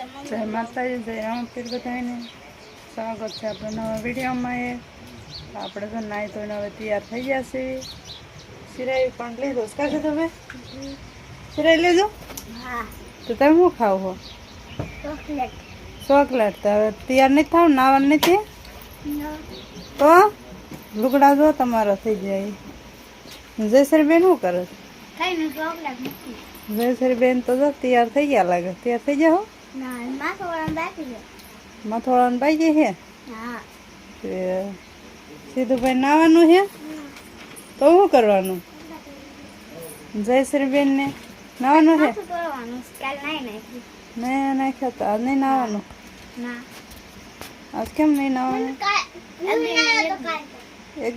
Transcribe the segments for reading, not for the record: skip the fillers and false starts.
જય માતાજી, જય રામપીર બધાને સ્વાગત છે આપણે નવા વિડીયોમાં. આપણે તો નાહી ધોઈને હવે તૈયાર થઈ ગયા છે. સિરાઈ પણ લીધો કાશે તમે સિરાઈ લીધો? તો તમે શું ખાવ છો? ચોકલેટ. તો હવે તૈયાર નથી થાવ, નાવાનું નથી તો લુગડા જો તમારો થઈ જાય. જયશ્રી બેન શું કરે? જયશ્રી બેન તો જો તૈયાર થઈ ગયા લાગે. તૈયાર થઈ ગયા હો? માથોળાનું બાકી છે. સીધું ભાઈ નાવાનું છે તો શું કરવાનું? જયશ્રી બેન ને નાવાનું છે? નહીં નાખ્યો તો આજ નહીં નાવાનું. આજ કેમ નહીં નાવાનું? એક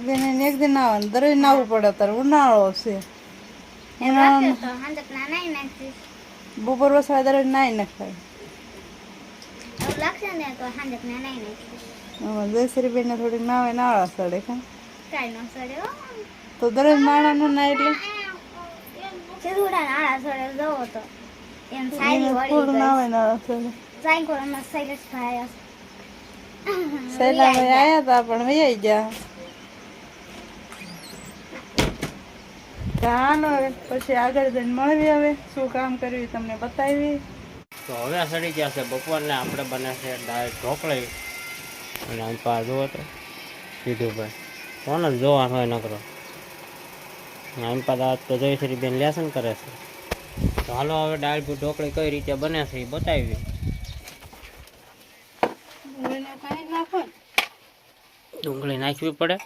દિન નાવાનું. દરરોજ નાવું પડે. તારે ઉનાળો છે. બપોર વસાવા દરરોજ નાઈ નખાય. જયશ્રી બેન ને થોડીક નાવે નાળા સડે કા તો દરરોજ નાણા નો ના એટલે થોડું નાવે નાળા સડે. સહેલાભાઈ આયા હતા પણ વૈયા ગયા. ચાલો પછી આગળ જઈને મળવી. હવે શું કામ કર્યું તમને બતાવી. તો હવે સડી ગયા છે બપોરને. આપણે બને છે દાળ ઢોકળી અને અંપા જુઓ તો કીધું ભાઈ કોણ જ જોવાનું હોય નકરો. અંપા દાળ તો જયશ્રી બેન લેસન કરે છે. તો હાલો હવે દાળ ઢોકળી કઈ રીતે બને છે એ બતાવી. ડુંગળી નાખવી પડે.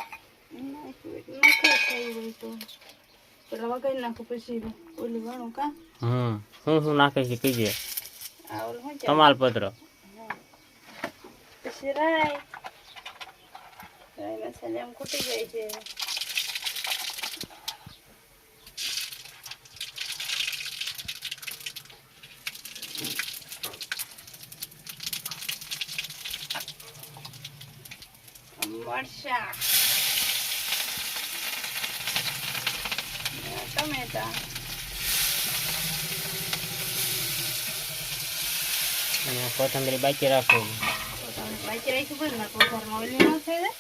શું નાખે છે કીજે. તમાલપત્ર, પછી રાઈ મસાલા એમ ખૂટી જાય છે. મરચાં, ટમેટા, કોથમરી બાકી રાખવું. બાકી રાખી પણ ના કોથરમાં ઓલી ન થઈ જાય.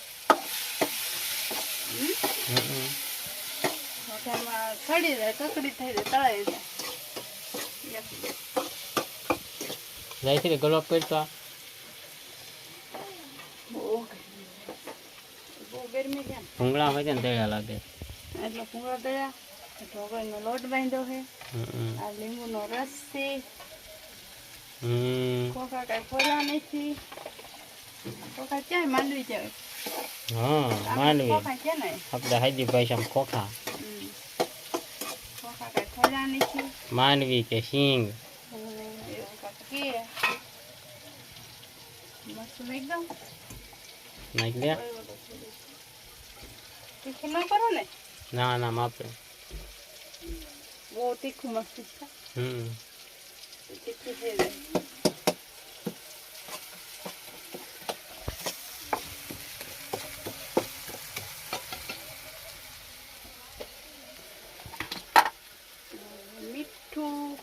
કોથરમાં સડી જાય, કકડી થઈ જાય, તળાઈ જાય. જયશ્રી ગલોપ કરતો બહુ ગરમી છે. ભૂંગળા હોય ને તળ્યા લાગે એટલે ભૂંગળા તળ્યા. ઢોકળીનો લોટ બાંધ્યો છે. આ લીંબુનો રસ છે. ખોખા કઈ ખોલા નથી. ખોખા ક્યાંય માંડવી જાય. હા માંડવી ખોખા છે ને આપણે હાજી ભાષામાં ખોખા. ખોખા કઈ ખોલા નથી. માંડવી કે સિંગ એવું કાંક કે મસ્ત એકદમ નાખી દે. તીખું ન કરો ને. ના ના માપે. બહુ તીખું મસ્ત છે. તીખું થઈ જાય. મીઠું,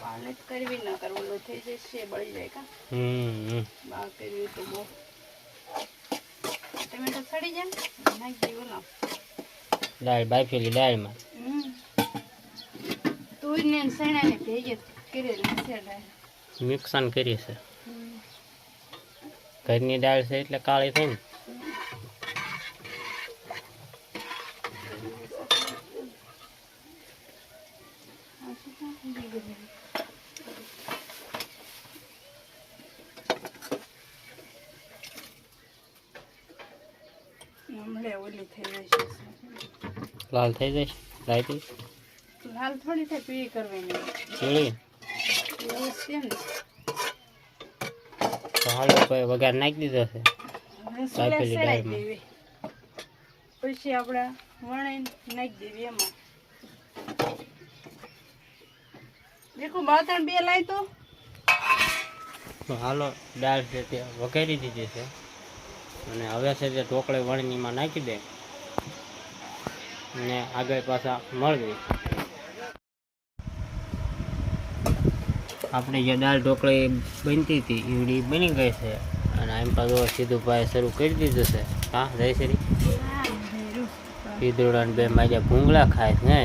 પાણી કરવી ના કરવું થઈ જશે, બળી જાય કા. બા કર્યું તો બહુ ટમેટો સડી જાય નાખી દેવું ના. દાળ બાફેલી દાળમાં તુર ને સણા ને ભેગી કરેલી છે દાળ. મિક્સન કરી છે. ઘરની દાળ છે એટલે કાળી થઈ ને. ઓલી થઈ જશે, લાલ થઈ જશે. રાયતી લાલ થોડી થાય, પીળી કરવાની. ચીળી એવું છે ને. તો હાલો કોઈ વઘાર નાખી દીધો છે બાફેલી દાળમાં. પછી આપણે વણાઈને નાખી દેવી એમાં. દેખો બાતણ બે લાય તો હાલો દાળ છે તે વઘારી દીધી છે. અને હવે છે તે ઢોકળી વણીમાં નાખી દે અને આગળ પાછા મળવી. આપણે જે દાળ ઢોકળી બનતી હતી એવડી બની ગઈ છે અને એમ પાછું સીધું ભાઈ શરૂ કરી દીધું છે. હા જયશ્રી ઈદુડા બે માજા ભૂંગળા ખાય છે ને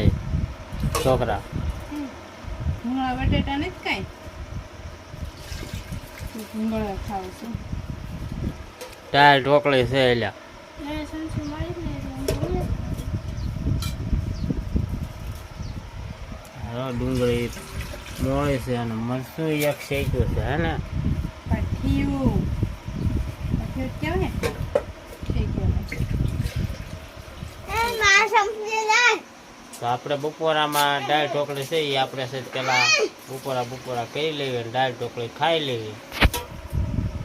છોકરા. ભૂંગળા બટેટા નથી કાંઈ ભૂંગળા ખાવ છું. દાળ ઢોકળી છે એલા ડુંગળી મોળી છે અને મરચું એક શેક્યું છે હે ને પાઠિયું કેવાય તો આપણે બપોરામાં દાળ ઢોકળી છે એ આપણે છે પેલા બપોરા કરી લેવી અને દાળ ઢોકળી ખાઈ લેવી.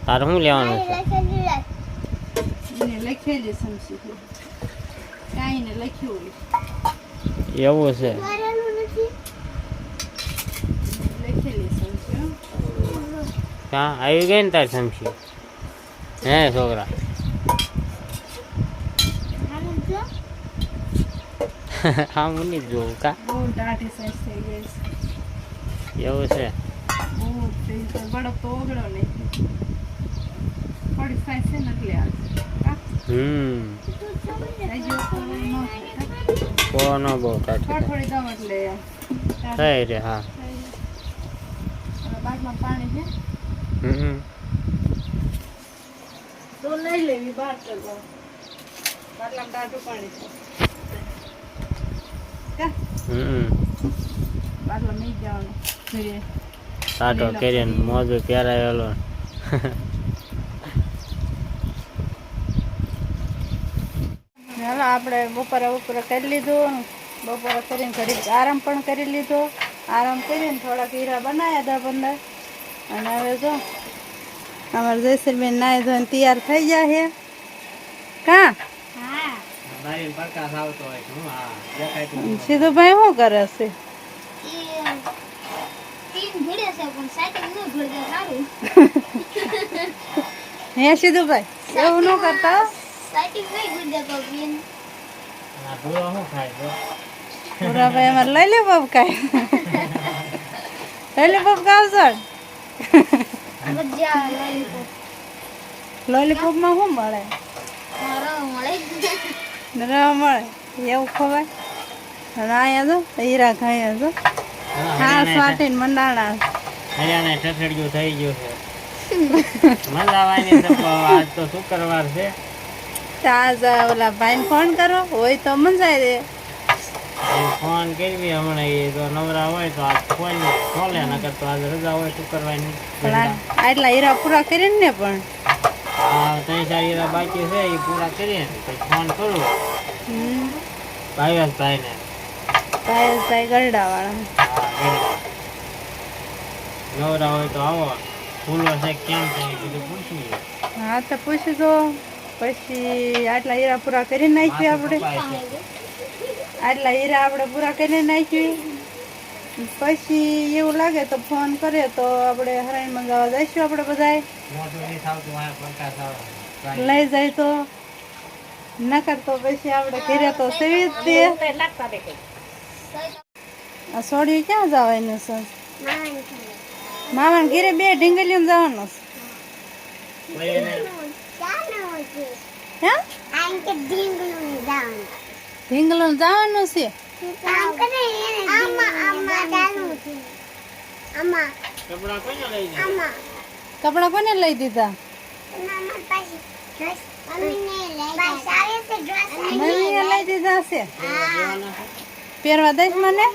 તારે શું લેવાનું છે? એને લખેલી સમસી કાંઈ ને લખ્યું એવું છે લખેલી સમસી. હા આવી ગઈ ને તાર સમસી હે છોકરા? હા હું નહીં જોઉં કા બહુ દાઢી સાઈઝ થઈ ગઈ છે. એવું છે બહુ બળદ તો ઓગળો નહીં થોડી સાઈઝ છે ને એટલે આવશે. કોનો બહુ કાઢી થોડી દમ એટલે થઈ રે. હા બાદમાં પાણી છે તો લઈ લેવી બહાર કરવા બાટલામાં ટાઢું પાણી છે બાટલા નહીં જવાનું ઘરે ટાટો કરીને મોજું પહેરાયેલો. હાલો આપણે બપોરે કરી લીધું. બપોરે કરીને ઘડીક આરામ પણ કરી લીધો. આરામ કરીને થોડાક હીરા બનાવ્યા 10-15 અને હવે જો અમારે જયશ્રીબેન નાહી ધોઈને તૈયાર થઈ ગયા છે. કા સીધુભાઈ શું કરે છે? હે સીધુભાઈ એવું ન કરતા પૂરાભાઈ અમારે લઈ લે બાપ કાંઈ લઈ લે બાપ કાવસર લોલીપોપમાં શું મળે? રવા મળે એવું ખવાય. અને અહીંયા જો હીરા ખાયા જો હા સ્વાટીને મંડાણા હરિયાને ઠઠડિયું થઈ ગયું છે. મંદાવાની તો આજ તો શુક્રવાર છે. આજ ઓલા ભાઈને ફોન કરો હોય તો મંજાય દે. ફોન કરવી હમણાં એ તો નવરા હોય તો આજ ફોન ખોલે નકર તો આજ રજા હોય શુક્રવારની. આટલા હીરા પૂરા કરીને ને પણ હા 3-4 હીરા બાકી છે એ પૂરા કરીએ પછી ફોન કરું ભાઈભાઈને. ભાઈ ગરડા વાળા નવરા હોય તો આવો ફૂલો છે કેમ છે એ બધું પૂછ્યું. હા તો પૂછી દો પછી આટલા હીરા પૂરા કરી નાખ્યું આપણે. આટલા હીરા આપણે પૂરા કરી નાખ્યું પછી એવું લાગે તો ફોન કરે તો આપણે હરાઈમાં જવા જઈશું. આપણે બધાય લઈ જાય તો નકર તો પછી આપણે ઘરે તો સેવી જ દે. આ સોડી ક્યાં જવાનું છે? મામાને ઘરે 2 ઢીંગલીઓ જવાનું છે. હે ઢીંગલું જવાનું છે. કપડા કોને લઈ દીધા? મમ્મીએ લઈ દીધા છે. પહેરવા દઈશ મને?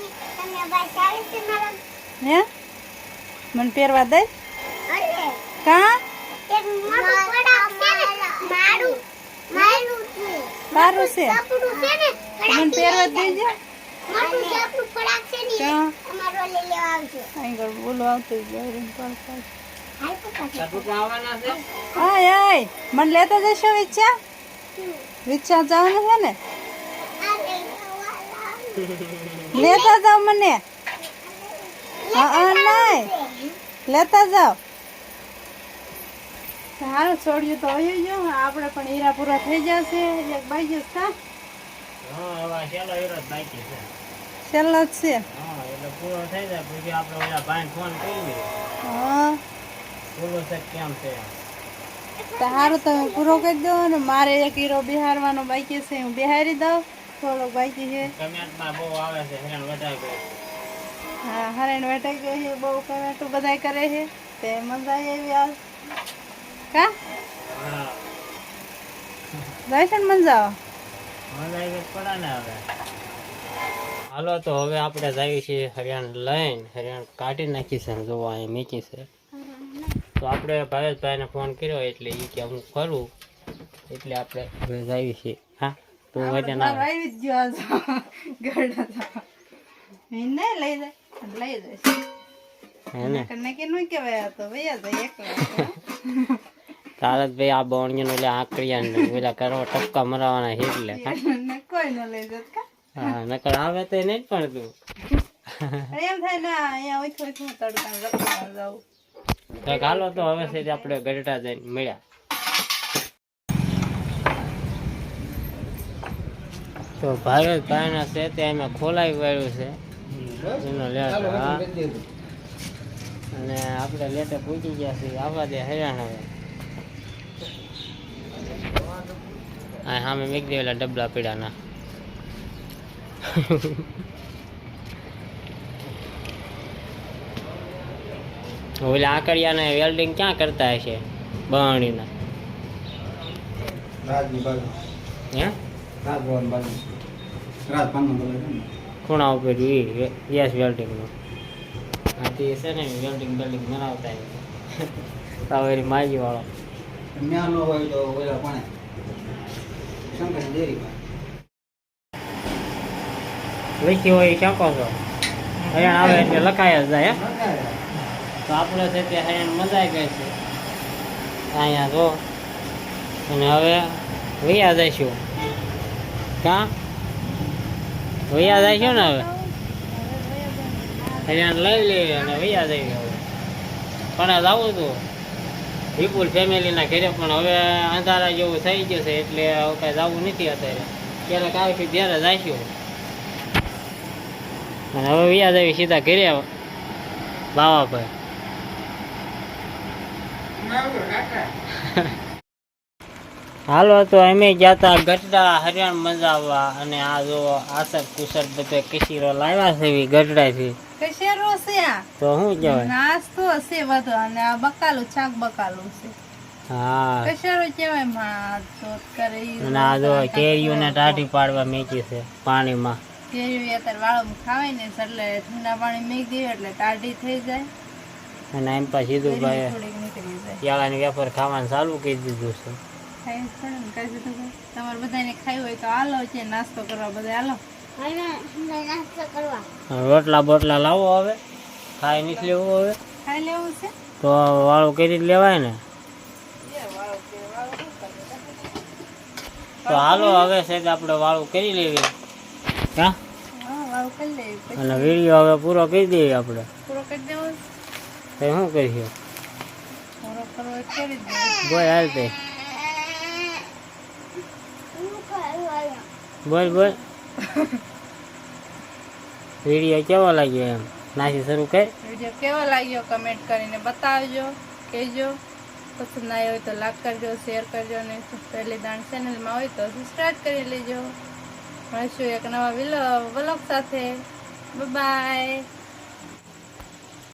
હે મને પહેરવા દઈશ? કા સારું છે મને પહેરવા દેજે. બોલો આવતું મને લેતા જશો વિચ્છા? વિચ્છા જવાનું છે ને? લેતા જાઓ મને. હા નહીં લેતા જાઓ. હારું છોડ્યું તો હોય જ આપણે પણ હીરા પૂરા થઈ જશે એક બાઈ કા હા હવે છેલ્લો હીરો જ બાકી છે. છેલ્લો જ છે. હા એટલે પૂરો થઈ જાય પછી આપણે ઓલા ભાઈને ફોન કરી દઈએ હા પૂરો છે કેમ છે. તો હારું તમે પૂરો કરી દો ને મારે એક હીરો બિહારવાનો બાકી છે હું બિહારી દઉં થોડોક બાકી છે. કમેન્ટમાં બહુ આવે છે હેરાન વધારે કરે છે. હા હરણ વેટાઈ ગઈ છે બહુ કમેન્ટો બધાય કરે છે તે મજા આવી આવ કા હા દર્શન મજા મજા આવી પડે ને હવે. હાલો તો હવે આપણે જઈએ છીએ હરિયાણ લઈને હરિયાણ કાઢી નાખી છે જોવા અહીં મીકી છે તો આપણે ભાવેશભાઈને ફોન કર્યો એટલે એ કે હું કરું એટલે આપણે હવે જઈએ છીએ. હા તો વજન આવે આવી જ ગયો ગરડા એને લઈ જાય હે ને કે નું કેવાય તો ભૈયા જાય એકલા તારતભાઈ આ બણ્યું એટલે આકડિયા ને પેલા કરો ટપકા મરાવાના છે એટલે કોઈ ન લઈ જત કા હા નકર આવે તો નહીં પણ તું એમ થાય ને અહીંયા ઓછું ઓછું તડકા રખવા જાવ તો હાલો તો હવે છે આપણે ગઢડા જઈને મળ્યા. તો ભાવેશભાઈના છે તે અમે ખોલાઈ વાળ્યું છે એનો લેટ હા અને આપણે લેટે પૂછી ગયા છીએ આવવા દે હરિયાણ હવે હા સામે મેક દેવેલા ડબલા પીડાના ઓલા આકડિયાને વેલ્ડિંગ ક્યાં કરતા હશે બહાણીના હે ખૂણા ઉપર યસ વેલ્ડિંગનું આથી છે ને વેલ્ડિંગ બેલ્ડિંગ બનાવતા તાવેરી માજી વાળો લખી હોય ક્યાં કહો છો હરિયાણ આવે એટલે લખાય જ જાય તો આપણે છે તે હરિયાણ મજા ગઈ છે અહીંયા જો અને હવે વૈયા જઈશું ક્યાં વૈયા જઈશું ને હવે હરિયાણ લઈ લઈએ અને વૈયા જઈએ હવે પણ જવું હતું વિપુલ ફેમિલીના ઘરે પણ હવે અંધારા જેવું થઈ ગયું છે એટલે હવે કાંઈ જવું નથી અત્યારે ક્યારેક આવીશું ત્યારે જઈશું અને હવે વ્યાજ આવી સીધા ઘરે બાવા પર હાલો તો અમે ગયા હતા ગઢડા હરિયાણ મજાવવા અને આ જો આસર કુસર બધે કશીરો લાવ્યા છે એવી ગઢડાથી કશેરો છે આ તો શું કહેવાય નાસ્તો છે બધો અને આ બકાલું શાક બકાલું છે હા કશેરો કહેવાય માં ચોત કરી અને આ જો કેરીઓને ટાઢી પાડવા મેકી છે પાણીમાં કેરી અત્યારે વાળો ખાવાય ને એટલે ઠંડા પાણી મેક દે એટલે ટાઢી થઈ જાય અને એમ પછી સીધું ભાઈ થોડીક નીકળી જાય કેળાની વેફર ખાવાનું ચાલુ કરી દીધું છે ખાઈ જ પડે ને કરી દીધું ભાઈ તમારે બધાને ખાવું હોય તો હાલો છે નાસ્તો કરવા બધા હાલો રોટલા બોટલા લાવો હવે ખાઈ નથી લેવું હવે ખાઈ લેવું છે તો વાળું કરી જ લેવાય ને તો હાલો હવે છે આપણે વાળું કરી લેવી હા હા વાળું કરી લેવી પછી અને વિડીયો હવે પૂરો કરી દઈએ આપણે પૂરો કરી દેવો તો શું કરીશું પૂરો કરવો એ કરી જ દેવો બોલ હાલ તે બોલ બોલ વિડીયો કેવો લાગ્યો એમ નાસી શરૂ કર વિડીયો કેવો લાગ્યો કમેન્ટ કરીને બતાવજો કહેજો પસંદ આવ્યો હોય તો લાઈક કરજો શેર કરજો અને પહેલી દાણ ચેનલમાં હોય તો સબસ્ક્રાઈબ કરી લેજો મળીશું એક નવા વ્લોગ સાથે બાય.